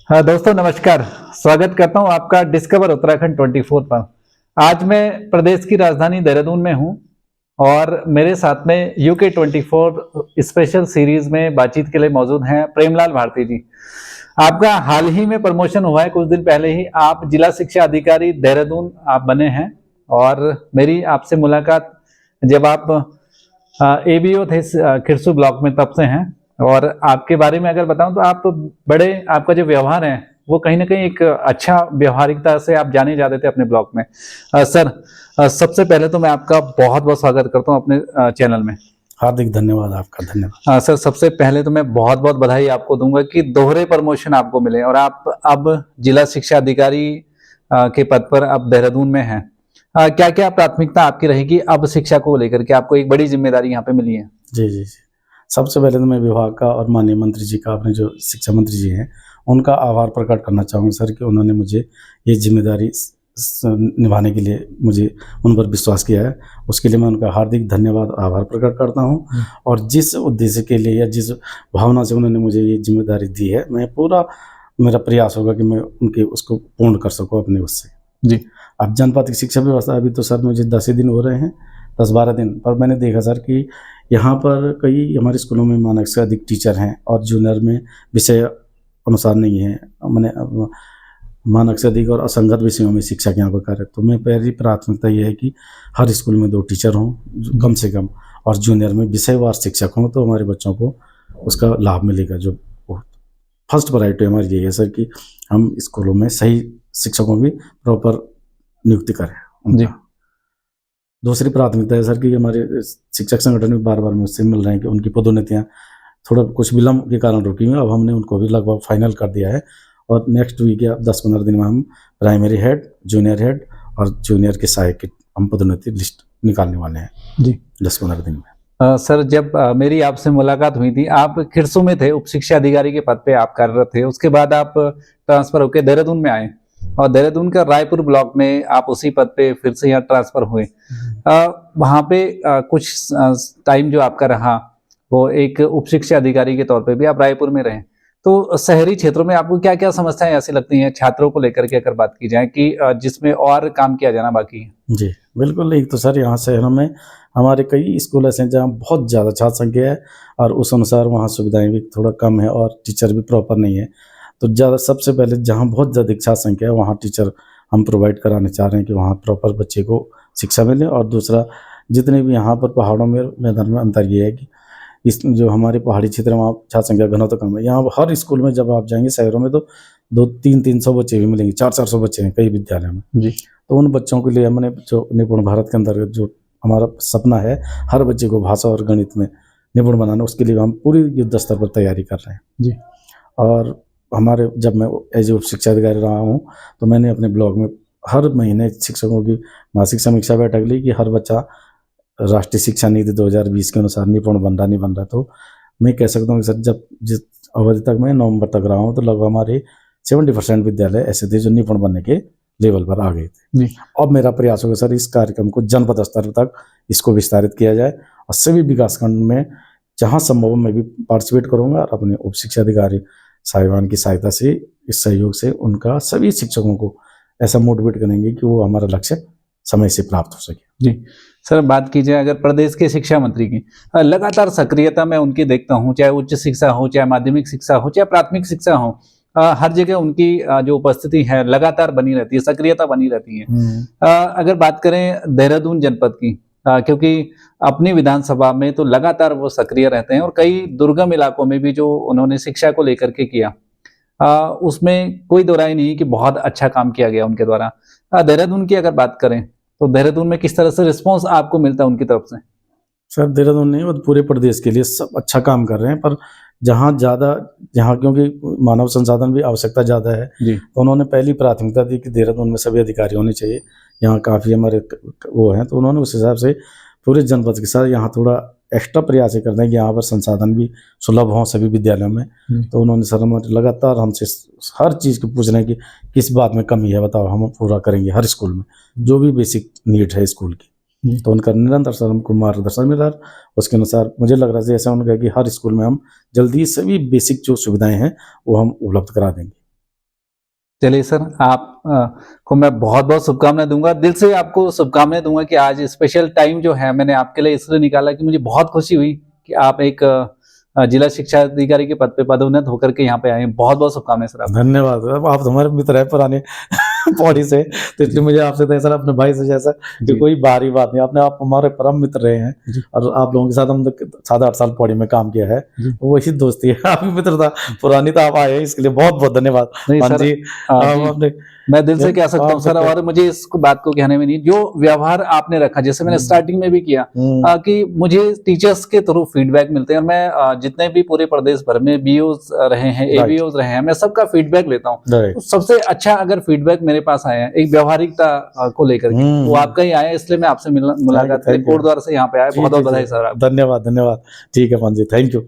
हाँ दोस्तों, नमस्कार। स्वागत करता हूँ आपका डिस्कवर उत्तराखंड 24 पर। आज मैं प्रदेश की राजधानी देहरादून में हूँ और मेरे साथ में यूके 24 स्पेशल सीरीज में बातचीत के लिए मौजूद हैं प्रेमलाल भारती जी। आपका हाल ही में प्रमोशन हुआ है, कुछ दिन पहले ही आप जिला शिक्षा अधिकारी देहरादून आप बने हैं और मेरी आपसे मुलाकात जब आप एबीओ थे खिरसू ब्लॉक में तब से हैं। और आपके बारे में अगर बताऊं तो आप बड़े आपका जो व्यवहार है वो कहीं ना कहीं एक अच्छा व्यवहारिकता से आप जाने जाते थे अपने ब्लॉग में। सर, सबसे पहले तो मैं आपका बहुत बहुत स्वागत करता हूं अपने चैनल में। हार्दिक धन्यवाद, आपका धन्यवाद। सर, सबसे पहले तो मैं बहुत बहुत बधाई आपको दूंगा कि दोहरे प्रमोशन आपको मिले और आप अब जिला शिक्षा अधिकारी के पद पर अब देहरादून में हैं। क्या क्या प्राथमिकता आपकी रहेगी अब शिक्षा को लेकर के? आपको एक बड़ी जिम्मेदारी यहाँ पे मिली है। जी जी जी। सबसे पहले तो मैं विभाग का और माननीय मंत्री जी का, अपने जो शिक्षा मंत्री जी हैं उनका आभार प्रकट करना चाहूँगा सर, कि उन्होंने मुझे ये जिम्मेदारी निभाने के लिए मुझे उन पर विश्वास किया है। उसके लिए मैं उनका हार्दिक धन्यवाद आभार प्रकट करता हूँ। और जिस उद्देश्य के लिए या जिस भावना से उन्होंने मुझे ये जिम्मेदारी दी है, मैं पूरा मेरा प्रयास होगा कि मैं उनके उसको पूर्ण कर सकूँ अपने उससे। जी। अब जनपद की शिक्षा व्यवस्था अभी तो सर मुझे 10 ही दिन हो रहे हैं, 10-12 दिन, पर मैंने देखा सर कि यहाँ पर कई हमारे स्कूलों में मानक से अधिक टीचर हैं और जूनियर में विषय अनुसार नहीं है। मैंने मानक से अधिक और असंगत विषयों में शिक्षक यहाँ पर कार्य, तो मैं पहली प्राथमिकता ये है कि हर स्कूल में 2 टीचर हों कम से कम, और जूनियर में विषयवार शिक्षक हों, तो हमारे बच्चों को उसका लाभ मिलेगा। जो फर्स्ट प्रायोरिटी हमारी यही है सर कि हम स्कूलों में सही शिक्षकों की प्रॉपर नियुक्ति करें। जी। दूसरी प्राथमिकता है सर कि हमारे शिक्षक संगठन में बार बार मुझसे मिल रहे हैं कि उनकी पदोन्नतियाँ थोड़ा कुछ विलम्ब के कारण रुकी हुई हैं। अब हमने उनको भी लगभग फाइनल कर दिया है और नेक्स्ट वीक या 10-15 दिन में हम प्राइमरी हेड, जूनियर हेड और जूनियर के सहायक की हम पदोन्नति लिस्ट निकालने वाले हैं जी 10-15 दिन में। सर, जब मेरी आपसे मुलाकात हुई थी, आप खिरसू में थे, उप शिक्षा अधिकारी के पद पे आप कार्यरत थे। उसके बाद आप ट्रांसफर होकर देहरादून में आए और देहरादून का रायपुर ब्लॉक में आप उसी पद पे फिर से यहाँ ट्रांसफर हुए। वहाँ पे कुछ टाइम जो आपका रहा वो एक उप शिक्षा अधिकारी के तौर पे भी आप रायपुर में रहे। तो शहरी क्षेत्रों में आपको क्या क्या समस्याएं ऐसी लगती हैं छात्रों को लेकर के, अगर बात की जाए कि जिसमें और काम किया जाना बाकी है? जी बिल्कुल। एक तो सर यहाँ शहरों में हमारे कई स्कूल ऐसे हैं जहाँ बहुत ज़्यादा छात्र संख्या है और उस अनुसार वहाँ सुविधाएं भी थोड़ा कम है और टीचर भी प्रॉपर नहीं है। तो ज़्यादा सबसे पहले जहाँ बहुत ज़्यादा छात्र संख्या है वहाँ टीचर हम प्रोवाइड कराने चाह रहे हैं कि वहाँ प्रॉपर बच्चे को शिक्षा मिले। और दूसरा, जितने भी यहाँ पर पहाड़ों में मैदान में अंतर ये है कि इस जो हमारे पहाड़ी क्षेत्र में वहाँ छात्र संख्या घना तो कम है। यहाँ हर स्कूल में जब आप जाएंगे शहरों में तो 200-300 बच्चे भी मिलेंगे, 400-400 बच्चे हैं कई विद्यालयों में। जी। तो उन बच्चों के लिए हमने जो निपुण भारत के अंतर्गत जो हमारा सपना है हर बच्चे को भाषा और गणित में निपुण बनाना, उसके लिए हम पूरी युद्ध स्तर पर तैयारी कर रहे हैं। जी। और हमारे जब मैं एज उप शिक्षा अधिकारी रहा हूँ तो मैंने अपने ब्लॉग में हर महीने शिक्षकों की मासिक समीक्षा बैठक ली कि हर बच्चा राष्ट्रीय शिक्षा नीति 2020 के अनुसार निपुण बन रहा नहीं बन रहा। तो मैं कह सकता हूँ कि सर जब जिस अवधि तक मैं नवंबर तक रहा हूँ तो लगभग हमारे 70% विद्यालय ऐसे थे जो निपुण बनने के लेवल पर आ गए थे। जी। अब मेरा प्रयास होगा सर इस कार्यक्रम को जनपद स्तर तक इसको विस्तारित किया जाए और सभी विकासखंड में जहाँ संभव मैं भी पार्टिसिपेट करूँगा और अपने उप शिक्षा अधिकारी साहिबान की सहायता से, इस सहयोग से उनका सभी शिक्षकों को ऐसा मोटिवेट करेंगे कि वो हमारा लक्ष्य समय से प्राप्त हो सके। जी सर, बात की जाए अगर प्रदेश के शिक्षा मंत्री की, लगातार सक्रियता मैं उनकी देखता हूँ, चाहे उच्च शिक्षा हो, चाहे माध्यमिक शिक्षा हो, चाहे प्राथमिक शिक्षा हो, हर जगह उनकी जो उपस्थिति है लगातार बनी रहती है, सक्रियता बनी रहती है। अगर बात करें देहरादून जनपद की, क्योंकि अपनी विधानसभा में तो लगातार वो सक्रिय रहते हैं और कई दुर्गम इलाकों में भी जो उन्होंने शिक्षा को लेकर के किया, उसमें कोई दो राय नहीं कि बहुत अच्छा काम किया गया उनके द्वारा। देहरादून की अगर बात करें तो देहरादून में किस तरह से रिस्पॉन्स आपको मिलता है उनकी तरफ से? सर देहरादून नहीं और पूरे प्रदेश के लिए सब अच्छा काम कर रहे हैं, पर जहाँ क्योंकि मानव संसाधन भी आवश्यकता ज़्यादा है जी। तो उन्होंने पहली प्राथमिकता दी कि देहरादून में सभी अधिकारी होने चाहिए। यहाँ काफ़ी हमारे वो हैं, तो उन्होंने उस हिसाब से पूरे जनपद के साथ यहाँ थोड़ा एक्स्ट्रा प्रयास करते हैं कि यहाँ पर संसाधन भी सुलभ हों सभी विद्यालयों में। तो उन्होंने सर हमारे लगातार हमसे हर चीज़ को पूछ रहे हैं कि किस बात में कमी है बताओ, हम पूरा करेंगे हर स्कूल में जो भी बेसिक नीड है स्कूल की। तो उनका निरंतर सर हमको मार्गदर्शन मिल रहा है। उसके अनुसार मुझे लग रहा है जैसा उन्होंने कहा कि हर स्कूल में हम जल्दी सभी बेसिक जो सुविधाएं हैं वो हम उपलब्ध करा देंगे। चलिए सर, आप को मैं बहुत बहुत शुभकामनाएं दूंगा, दिल से आपको शुभकामनाएं दूंगा कि आज स्पेशल टाइम जो है मैंने आपके लिए इसलिए निकाला कि मुझे बहुत खुशी हुई कि आप एक जिला शिक्षा अधिकारी के पद पे पदोन्नत होकर के यहाँ पे आए हैं। बहुत बहुत शुभकामनाएं सर आपको। धन्यवाद। अब आप तो हमारे मित्र हैं पुराने पौड़ी से, तो इसलिए मुझे आपसे तो ऐसा अपने भाई से जैसा कि जी। कोई बाहरी बात नहीं। आपने आप हमारे परम मित्र रहे हैं जी। और आप लोगों के साथ हम 7-8 साल पौड़ी में काम किया है, जी। वो इसी दोस्ती है। आपकी मित्रता पुरानी, तो आप आए हैं इसके लिए बहुत बहुत धन्यवाद। नहीं हाँ सर, जी, जी, आपने मैं दिल से कह सकता हूँ आप सर, और मुझे इस बात को कहने में नहीं, जो व्यवहार आपने रखा, जैसे मैंने स्टार्टिंग में भी किया कि मुझे टीचर्स के थ्रू फीडबैक मिलते हैं, और मैं जितने भी पूरे प्रदेश भर में बीओज रहे हैं, एबीओज रहे हैं, मैं सबका फीडबैक लेता हूँ। तो सबसे अच्छा अगर फीडबैक मेरे पास आया है एक व्यवहारिकता को लेकर के, वो आपका ही आया, इसलिए मैं आपसे मुलाकात के लिए कोटद्वार से यहाँ पे आया। बहुत बहुत बधाई सर। धन्यवाद धन्यवाद। ठीक है मान जी, थैंक यू।